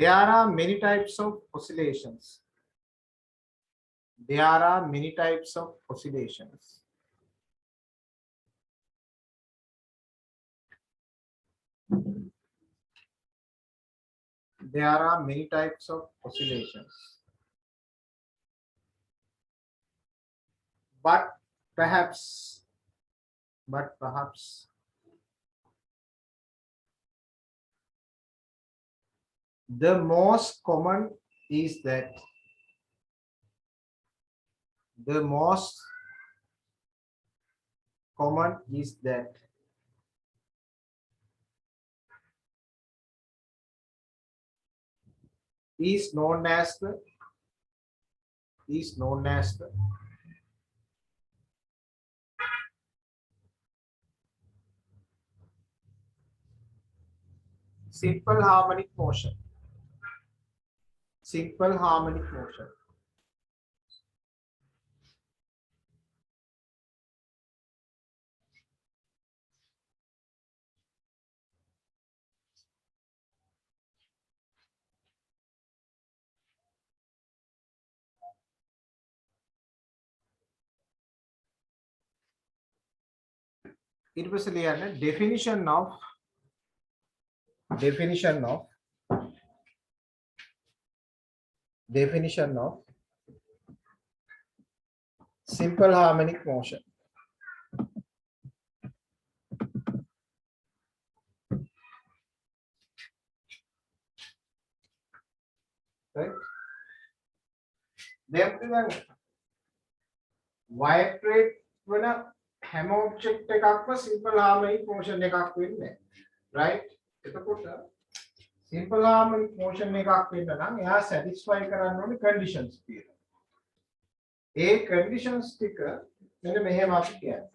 There are many types of oscillations. There are many types of oscillations. There are many types of oscillations. But perhaps the most common is that is known as the simple harmonic motion. Simple harmonic motion. It was a definition of simple harmonic motion. Right? Then vibrate when a හැම object එකක්ම simple harmonic motion එකක් වෙන්නේ. Right? එතකොට simple harmonic motion එකක් වෙන්න නම් එයා satisfy කරන්න ඕනේ conditions තියෙනවා. ඒ conditions ටික මෙන්න මෙහෙම අපි කියන්නේ.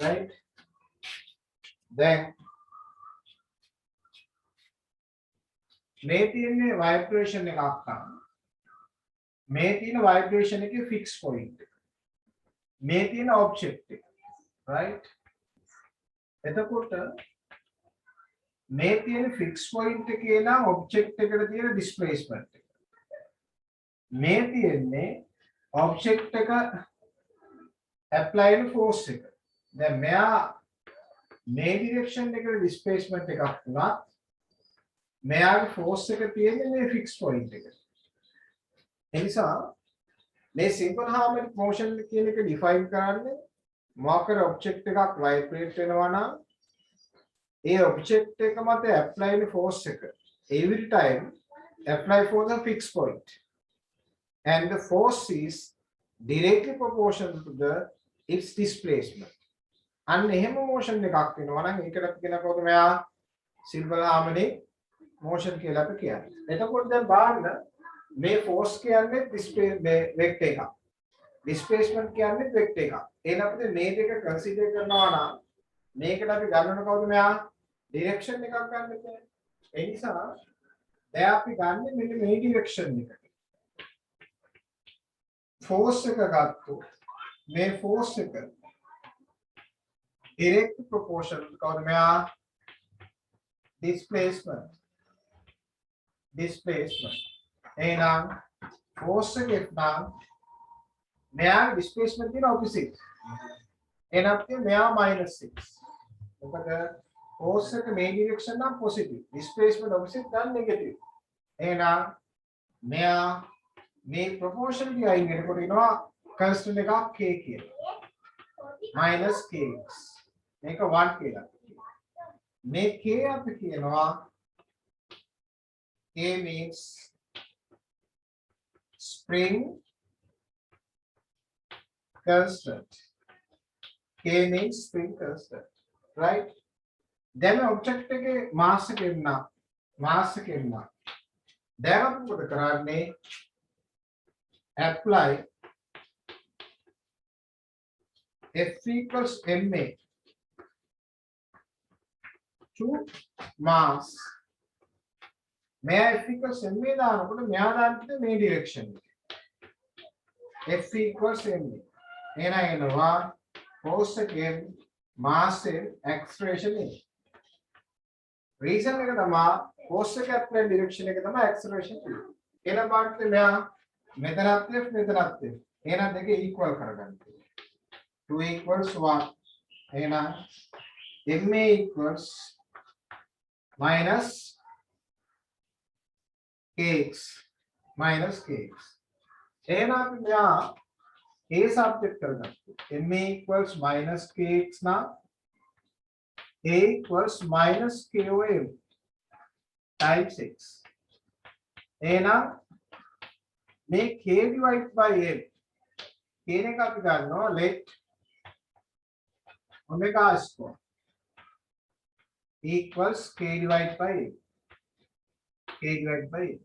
Right? Then මේ තියෙන්නේ vibration එකක් ගන්න. මේ තියෙන vibration එකේ fixed point එක. මේ තියෙන object එක. Right? එතකොට මේ තියෙන fixed point එකේ නම් object එකට තියෙන displacement එක. මේ තියෙන්නේ object එක applied force එක. දැන් මෙයා මේ direction එකට displacement එකක් වුණත් මෙයාගේ force එක තියෙන්නේ මේ fixed point එක. ඒ නිසා මේ simple harmonic motion කියන එක define කරන්නේ මොකක්ද object එකක් vibrate වෙනවා නම් ඒ object එක මත applied force එක every time apply for the fixed point and the force is directly proportional to the its displacement. අන්න එහෙම motion එකක් වෙනවා නම් ඒකට අපි කියන කවුද මෙයා simple harmonic motion කියලා අපි කියන්නේ. එතකොට දැන් බලන්න මේ force කියන්නේ vector එකක්. displacement කියන්නේ vector එකක්. එහෙනම් අපිට මේ දෙක consider කරනවා නම් මේකට අපි ගන්නන කවුද මෙයා direction එකක් ගන්න බෑ. ඒ නිසා දැන් අපි ගන්න මෙන්න මේ direction එකට. force එක ගත්තොත් මේ force එක direct proportional කවුද මෙයා displacement. එහෙනම් force එක නම් මෙයා displacement තියෙන opposite. එහෙනම් අපිට මෙයා -6. මොකද force එක මේ direction නම් positive. displacement opposite නම් negative. එහෙනම් මෙයා මේ proportion की අයින් වෙනකොට එනවා constant එකක් k කියලා. -kx. මේක 1 කියලා. මේ k අපි කියනවා k means spring constant. K means spring constant. Right? Then object එකේ mass එක එන්න. දැන් අපි මොකද කරන්නේ? apply F equals ma to mass. මෙයා F equals ma දානකොට මෙයා දාන්නේ මේ direction එක. F equals ma. එහෙනම් එනවා force එකෙන් mass එකෙන් acceleration එක. रीजन එක තමයි force එක apply direction එක තමයි acceleration එක. එහෙනම් බලන්න මෙයා මෙතනත් left මෙතනත් left. එහෙනම් දෙක equal කරගන්න. 2 equals 1. එහෙනම් ma equals minus kx minus kx. එහෙනම් අපි මෙයා a subject කරගන්න. ma equals minus kx නම් a equals minus KOM times x. එහෙනම් මේ k divided by m කියන එක අපි ගන්නවා let omega square equals k divided by m. k divided by m.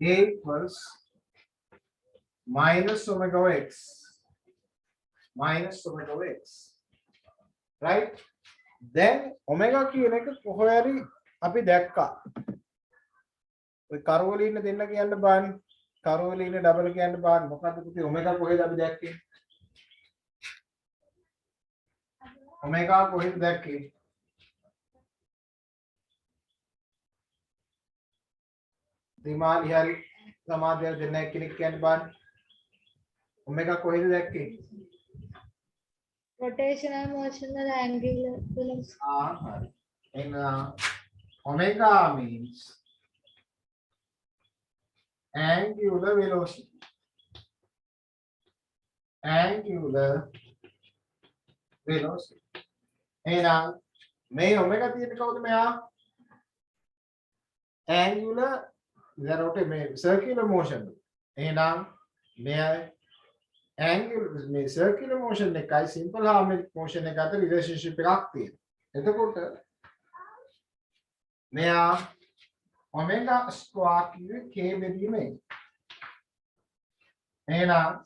a equals minus omega x minus omega x. Right? Then omega කියන එක කොහේ හරි අපි දැක්කා. ඔය කරවල ඉන්න දෙන්න කියන්න බෑනේ. කරවල ඉන්න ඩබල් කියන්න බෑනේ. මොකද්ද පුතේ omega කොහෙද අපි දැක්කේ? omega කොහෙද දැක්කේ? දිමාලි හරි සමාධිය දෙන්න කෙනෙක් කියන්න බෑනේ. omega කොහෙද දැක්කේ? rotational motion or angular velocity. Right. And omega means angular velocity. Angular velocity. And may omega theater called me angular circular motion. And may angular මේ circular motion එකයි simple harmonic motion එක අතර relationship එකක් තියෙනවා. එතකොට මෙයා omega square කිව්වේ k බෙදීමෙන්. එහෙනම්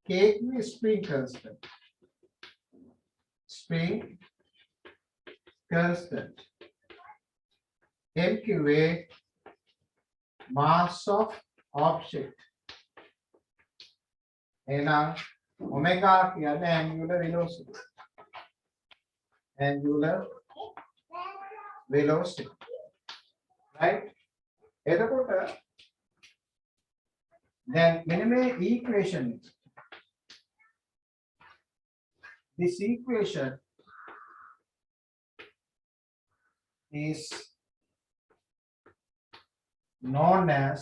k කිව්වේ spring constant. Spring constant. m කිව්වේ mass of object. එහෙනම් omega කියන්නේ angular velocity. Angular velocity. Right? එතකොට දැන් මෙන්න මේ equation this equation is known as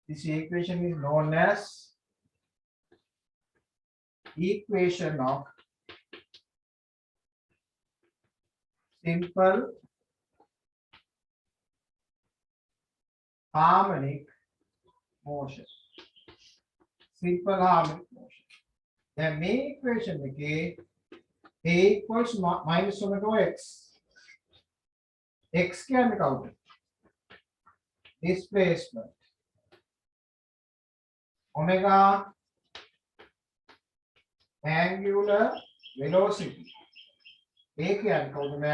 this equation is known as equation of simple harmonic motion. Simple harmonic motion. Then main equation again a equals minus omega x. X can be counted. Displacement. Omega angular velocity. A can call me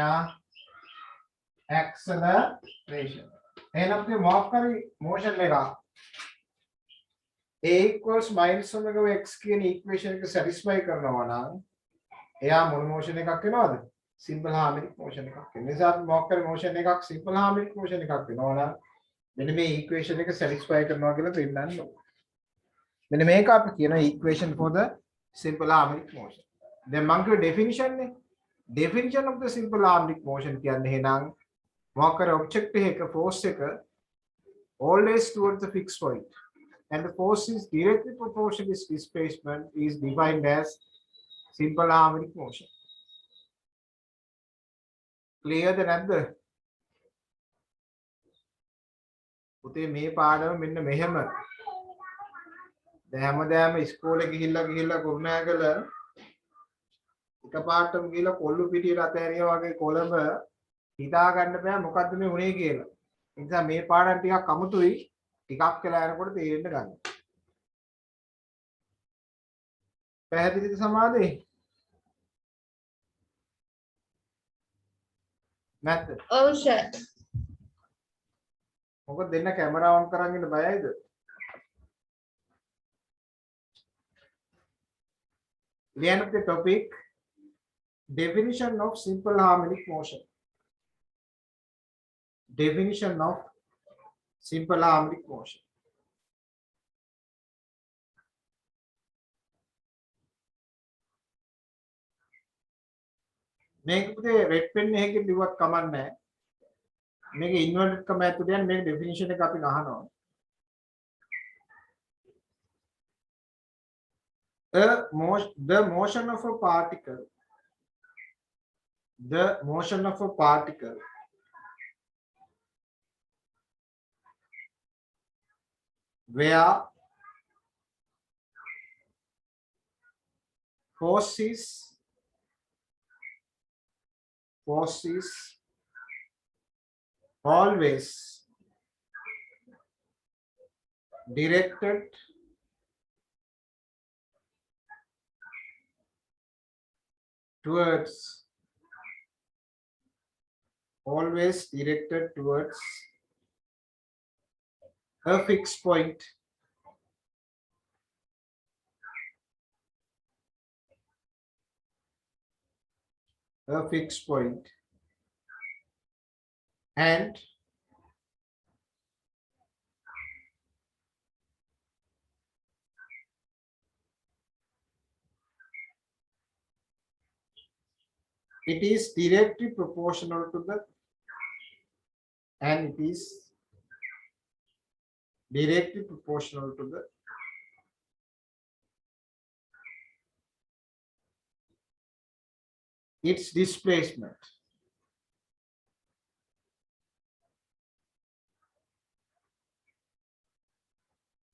acceleration. And up the Mercury motion lega a equals minus omega x කියන equation එක satisfy කරනවා නම් එයා මොන motion එකක් වෙනවද? simple harmonic motion එකක් වෙනවා. ඒ නිසා Mercury motion එකක් simple harmonic motion එකක් වෙනවා නම් මෙන්න මේ equation එක satisfy කරනවා කියලා පෙන්නන්න ඕනේ. මෙන්න මේක අපි කියන equation for the simple harmonic motion. දැන් මම කිව්ව definition නේ. Definition of the simple harmonic motion කියන්නේ එහෙනම් මොකක් කර object එකක force එක always towards the fixed point and the force is directly proportional to its displacement is defined as simple harmonic motion. Clear the නැද්ද? පුතේ මේ පාඩම මෙන්න මෙහෙම. දැන් හැමදාම ඉස්කෝලේ ගිහිල්ලා කුරුණෑගල එකපාරටම ගිහිල්ලා කොල්ලු පිටියට අතහැරියා වගේ කොළඹ හිතා ගන්න බෑ මොකද්ද මේ උනේ කියලා. ඒ නිසා මේ පාඩම් ටිකක් අමුතුයි. ටිකක් වෙලා යනකොට තේරෙන්න ගන්න. පැහැදිලිද සමාදේ? නැත්ද? ඔව් සර්. මොකද දෙන්න කැමරා ඔන් කරන් ඉන්න බයයිද? The end of the topic definition of simple harmonic motion. Definition of simple harmonic motion. මේක පුතේ red pen එකකින් ලිව්වත් කමක් නැහැ. මේක inverted comma ඇතුළේ යන මේක definition එක අපි අහනවා. The motion of a particle, the motion of a particle where force is always directed towards a fixed point. A fixed point, and it is directly proportional to the its displacement.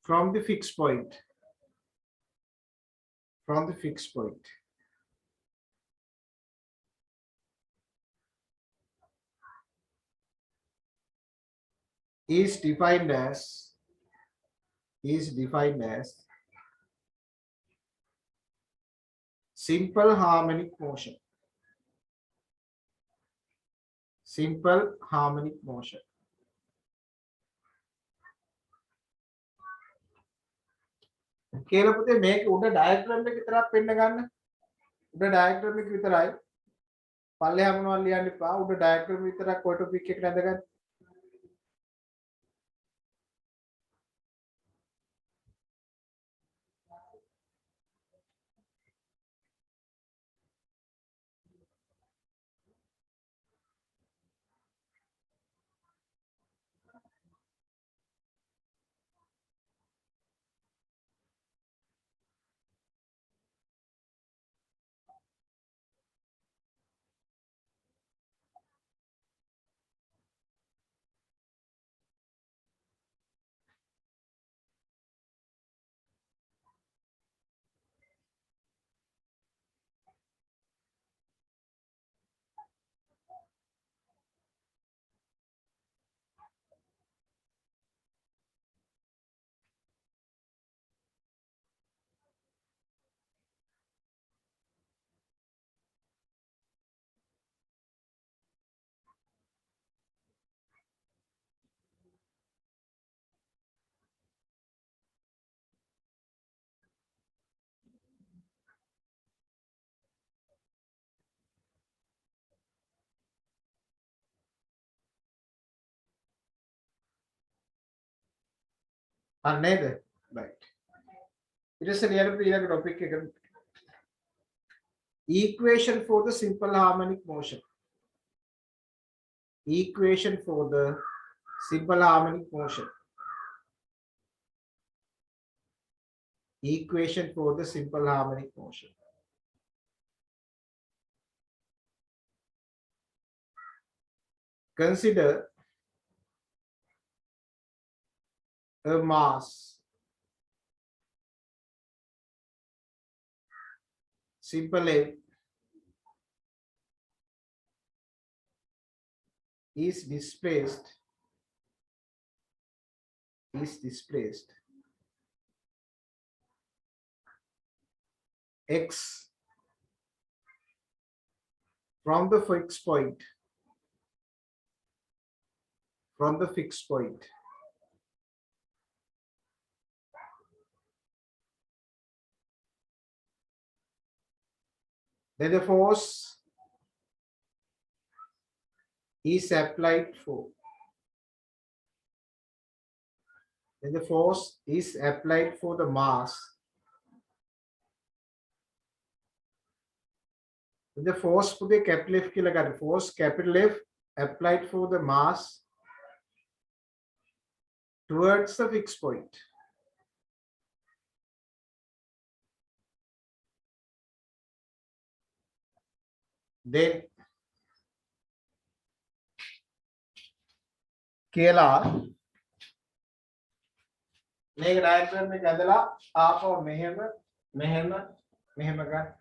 From the fixed point. Is defined as simple harmonic motion. Simple harmonic motion. කියලා පුතේ මේක උඩ diagram එක විතරක් පෙන්න ගන්න. උඩ diagram එක විතරයි. පල්ලෙහා මොනවද ලියන්න එපා. උඩ ඩයග්‍රෑම් විතරක් ඔය ටොපික් එක නැඳගන්න. නේද? right. ඊට පස්සේ ලියන්න ඊළඟ ටොපික් එක. Equation for the simple harmonic motion. Equation for the simple harmonic motion. Equation for the simple harmonic motion. Consider a mass simple A is displaced x from the fixed point then the force is applied for. When the force is applied for the mass, the force for the capital F කියලා ගන්න. Force capital F applied for the mass towards the fixed point. Then කියලා මේක diagram එක ඇදලා ආපහු මෙහෙම මෙහෙම මෙහෙම ගන්න.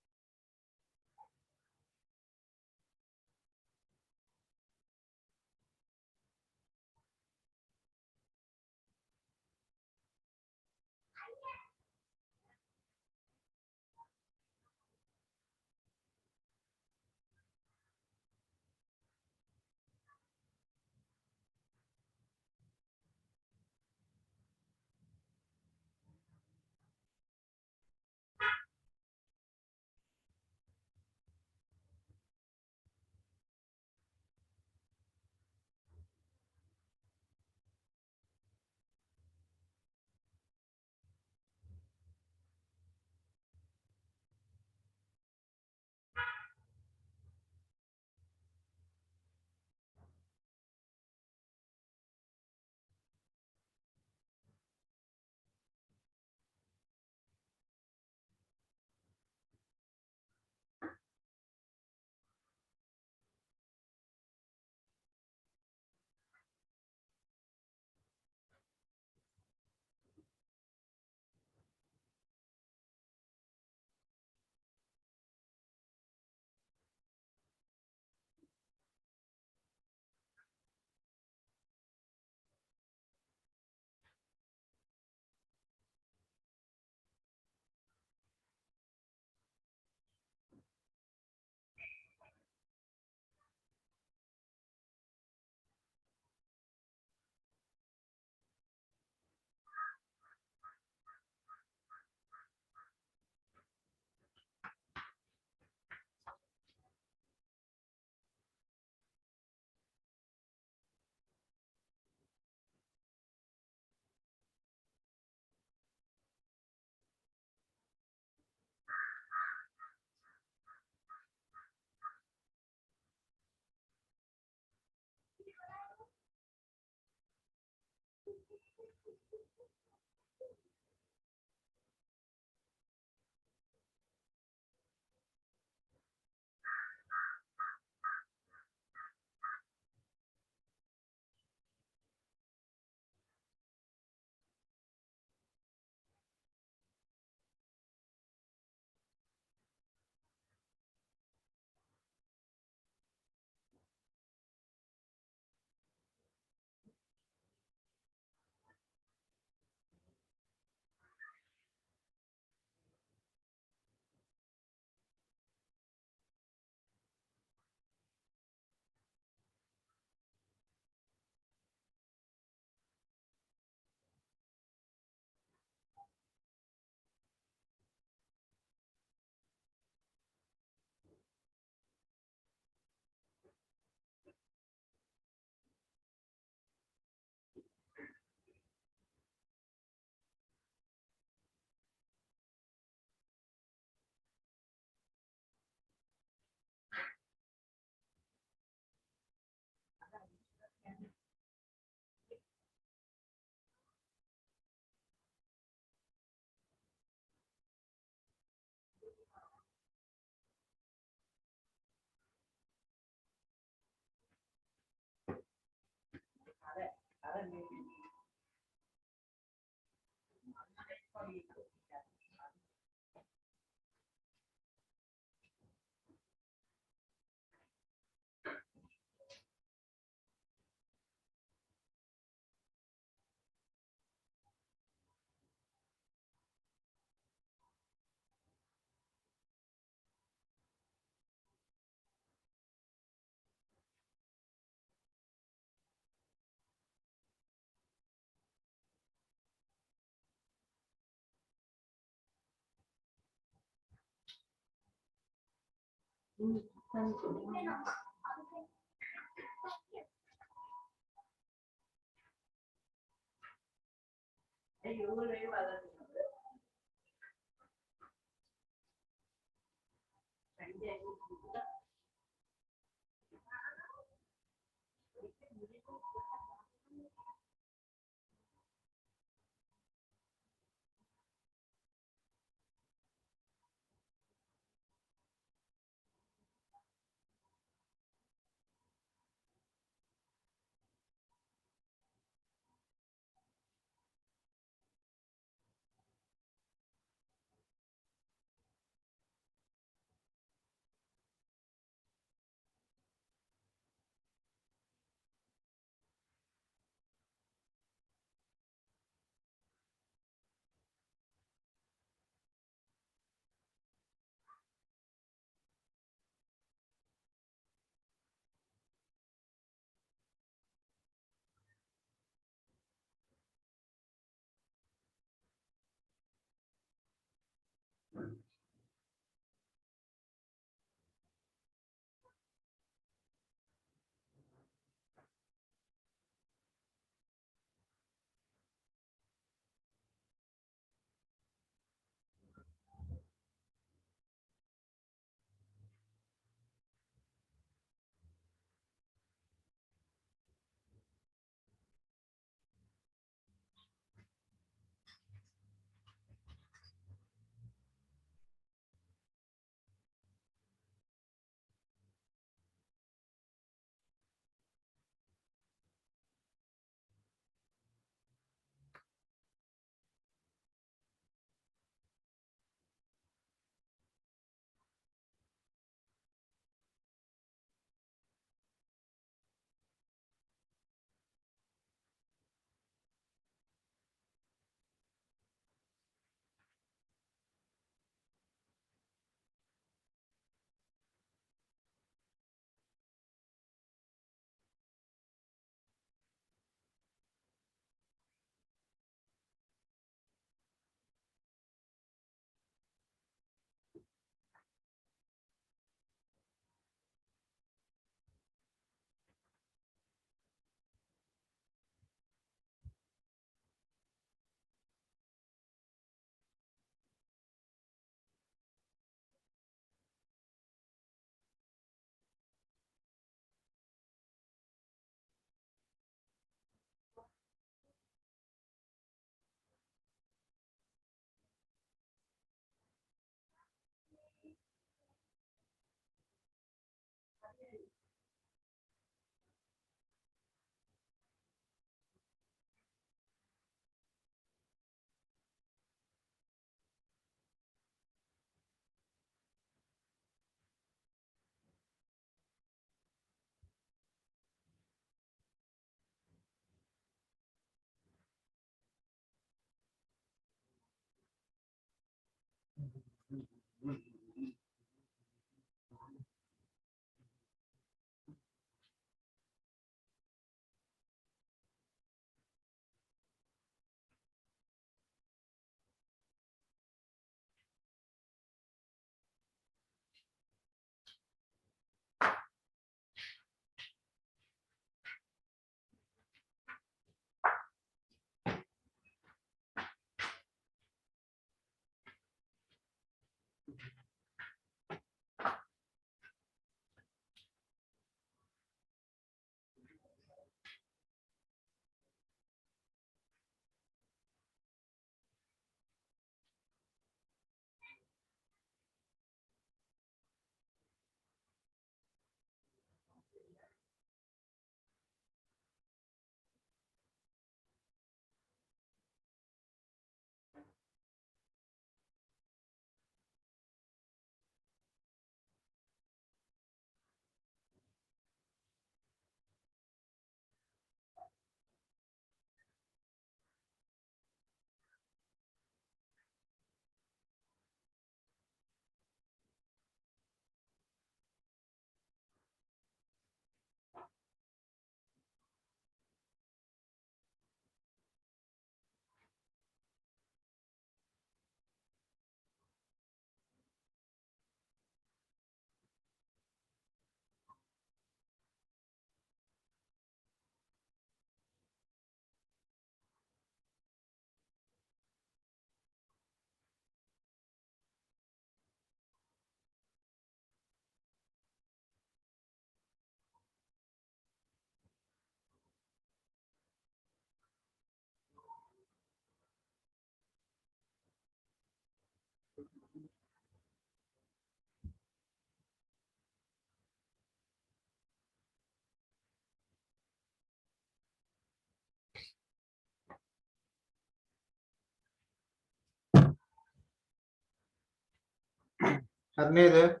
හරිනේද?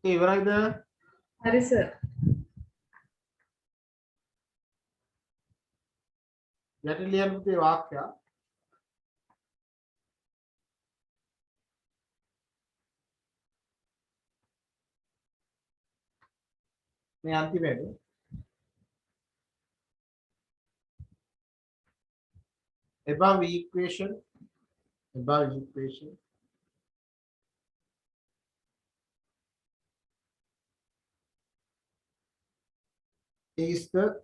ඉවරයිද? හරි සර්. යටි ලියන්න පුතේ වාක්‍යය. මේ අන්තිමේදී above equation is the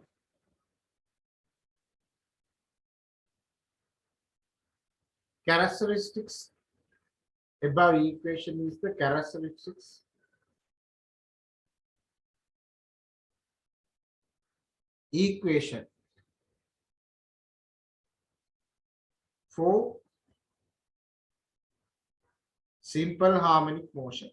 characteristics above equation is the characteristics equation for simple harmonic motion.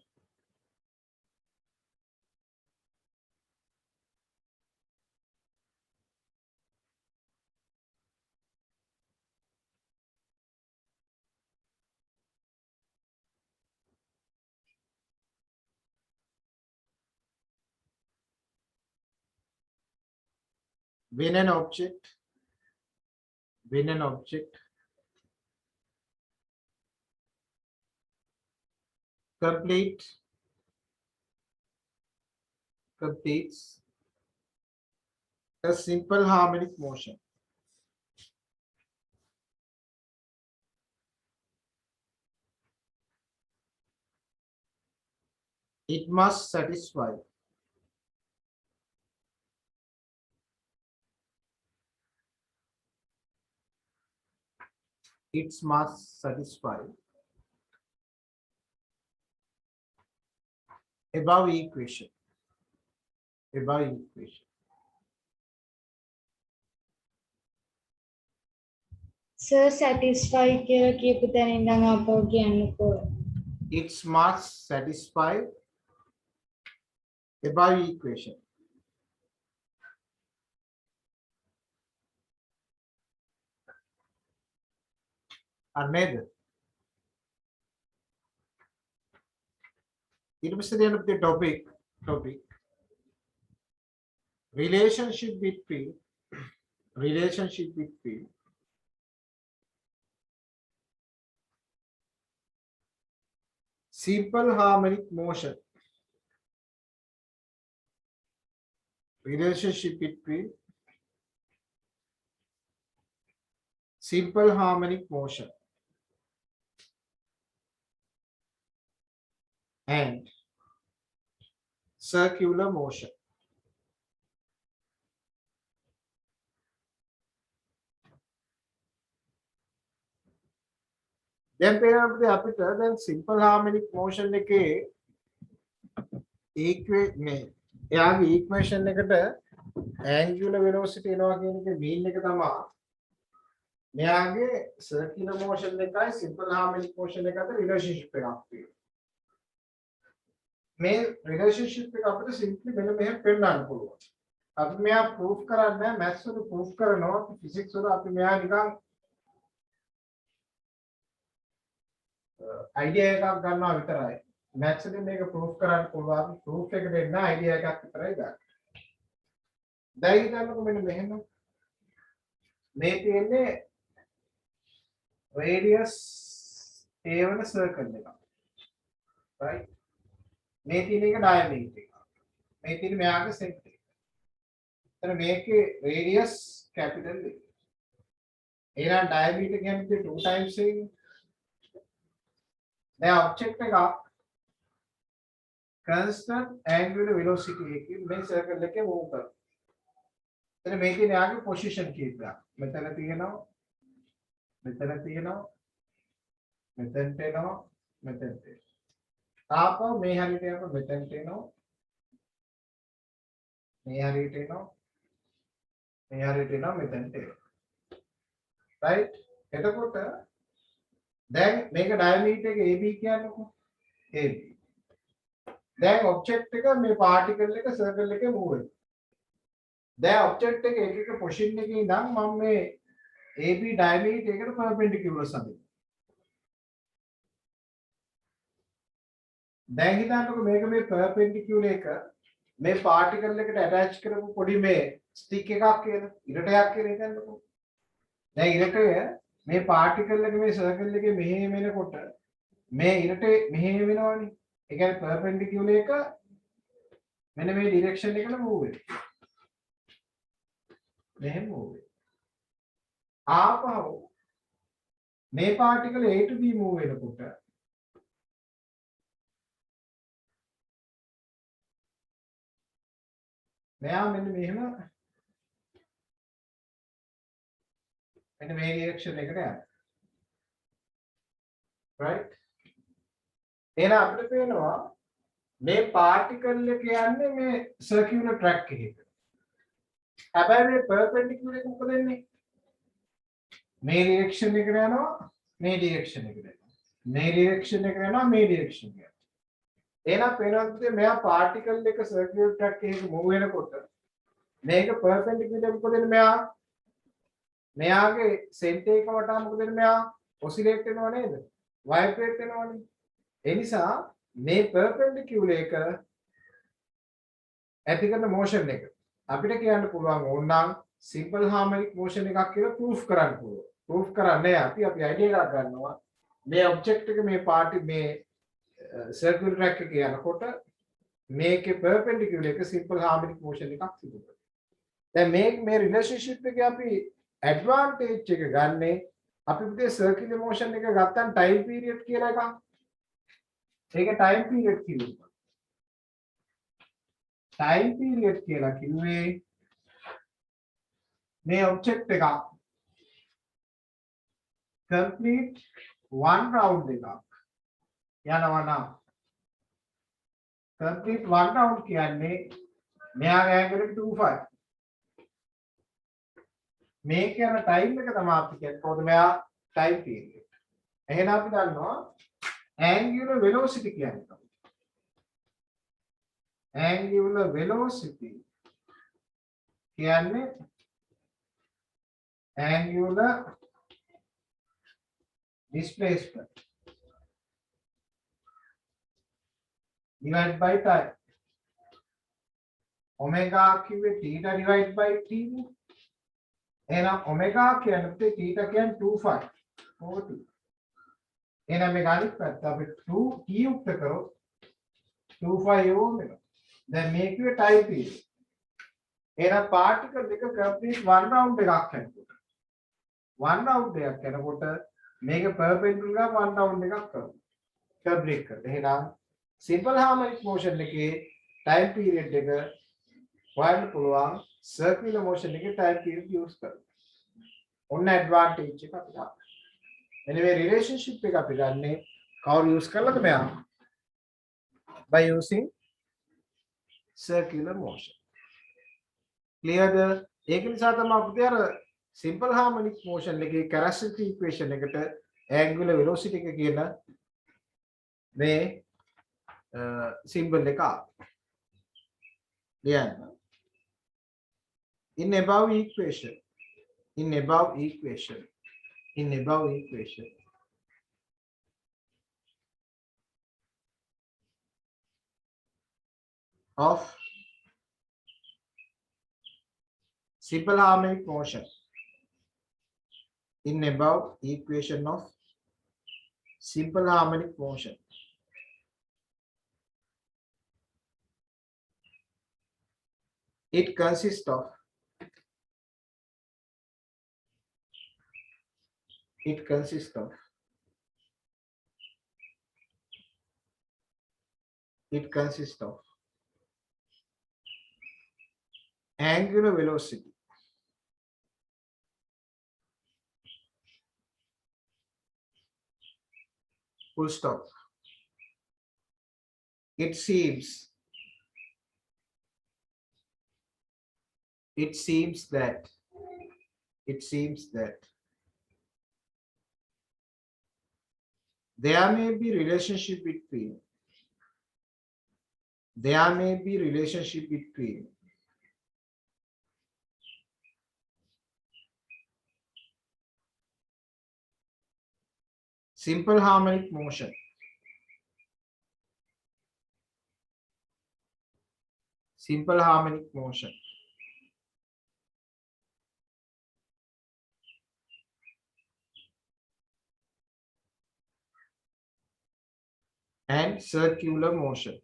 When an object completes a simple harmonic motion, it must satisfy above equation. Sir satisfy කියලා කියපු තැන ඉඳන් ආපහු කියන්නකෝ. It must satisfy above equation. හරිනේද? ඊට පස්සේ දෙන්න පුතේ topic relationship between simple harmonic motion. Relationship between simple harmonic motion and circular motion. දැන් පේනවා අපිට දැන් simple harmonic motion එකේ එයාගේ equation එකට angular velocity එනවා කියන එකේ mean එක තමයි මෙයාගේ circular motion එකයි simple harmonic motion එක අතර relationship එකක් තියෙනවා. මේ relationship එක අපිට simply මෙන්න මෙහෙම පෙන්නන්න පුළුවන්. අපි මෙයා proof කරන්නේ maths වල proof කරනවා physics වල අපි මෙයා නිකන් idea එකක් ගන්නවා විතරයි. maths එකෙන් මේක proof කරන්න පුළුවන්. proof එක දෙන්න idea එකක් විතරයි ගන්න. දැන් ගන්නකො මෙන්න මෙහෙම. මේ තියෙන්නේ radius a වන circle එක. right? මේ තියෙන එක diameter එක. මේ තියෙන මෙයාගේ center එක. එතන මේකේ radius capital A. එහෙනම් diameter කියන්නේ 2 times a. දැන් object එක constant angular velocity එකකින් මේ circle එකේ move කරනවා. එතන මේ තියෙන යාගේ position කීපයක්. මෙතන තියෙනවා මෙතනට එනවා. ආපහු මේ හරියට යනකොට මෙතනට එනවා. මේ හරියට එනවා. මෙතනට එනවා. right? එතකොට දැන් මේක diameter එක AB කියන්නකො. AB. දැන් object එක මේ particle එක circle එකේ move වෙනවා. දැන් ඔබ්ජෙක්ට් එක එක පොසිෂන් එකේ ඉඳන් මම මේ AB diameter එකට perpendicular සදිනවා. දැන් හිතන්නකෝ මේක මේ perpendicular එක මේ particle එකට attach කරපු පොඩි මේ stick එකක් කියලා ඉරටයක් කියලා හිතන්නකෝ. දැන් ඉරටය මේ particle එක මේ circle එකේ මෙහෙම එනකොට මේ ඉරටේ මෙහෙම වෙනවනේ. ඒ කියන්නේ perpendicular එක මෙන්න මේ direction එකට move වෙනවා. මෙහෙම move වෙනවා. ආපහු මේ particle A to B move වෙනකොට මෙයා මෙන්න මෙහෙම මෙන්න මේ direction එකට යනවා. right? එහෙනම් අපිට පේනවා මේ particle එක යන්නේ මේ circular track එකක. හැබැයි මේ perpendicular එක මොකද වෙන්නේ? මේ direction එකට යනවා මේ direction එකට යනවා. මේ direction එකට යනවා මේ direction එකට. එහෙනම් පේනවාද මෙයා particle එක circular track එකක move වෙනකොට මේක perpendicular මොකද වෙන්නේ මෙයා මෙයාගේ center එක වටා මොකද වෙන්නේ මෙයා oscillate වෙනව නේද? vibrate වෙනවනේ. ඒ නිසා මේ perpendicular එක ඇති කරන motion එක අපිට කියන්න පුළුවන් ඕනනම් simple harmonic motion එකක් කියලා proof කරන්න පුළුවන්. proof කරන්නේ අපි idea එකක් ගන්නවා. මේ object එක මේ party මේ circular track එකේ යනකොට මේකේ perpendicular එක simple harmonic motion එකක් සිදු කරනවා. දැන් මේ relationship එකේ අපි advantage එක ගන්නේ අපි පුතේ circular motion එක ගත්තන් time period කියලා එකක්. ඒක time period කිව්වා. time period කියලා කිව්වේ මේ object එක complete one round එකක් යනවා නම් complete one round කියන්නේ මෙයාගේ angle එක 25 මේක යන time එක තමයි අපි කියන්නේ කොහොමද මෙයා time period. එහෙනම් අපි දන්නවා angular velocity කියන්නේ තමයි. angular velocity කියන්නේ angular displacement divided by time. Omega කිව්වේ theta divided by t. එහෙනම් omega කියන්නේ theta කියන්නේ 25 40. එහෙනම් මේ ගානිත් පැත්ත අපි 2 t යුක්ත කරොත් 25 ඕම වෙනවා. දැන් මේ කිව්වේ time period. එහෙනම් particle එක complete one round එකක් යනකොට one round එකක් යනකොට මේක perpendicular one round එකක් කරනවා. complete කරලා. එහෙනම් simple harmonic motion එකේ time period එක හොයන්න පුළුවන් circular motion එකේ time period use කරලා. ඔන්න advantage එක අපිට. anyway relationship එක අපි ගන්නේ කවුරු use කරලාද මෙයා? by using circular motion. clear the ඒක නිසා තමයි අපිට අර simple harmonic motion එකේ characteristic equation eකට angular velocity එක කියන මේ symbol එක ආවේ. ලියන්න. in above equation of simple harmonic motion in above equation of simple harmonic motion it consists of angular velocity full stop. It seems that there may be relationship between simple harmonic motion. Simple harmonic motion. And circular motion.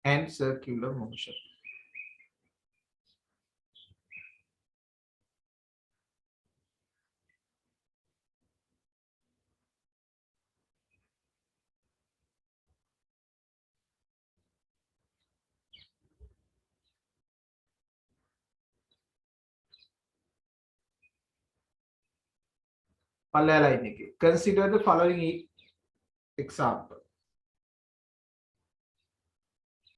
And circular motion. Consider the following example.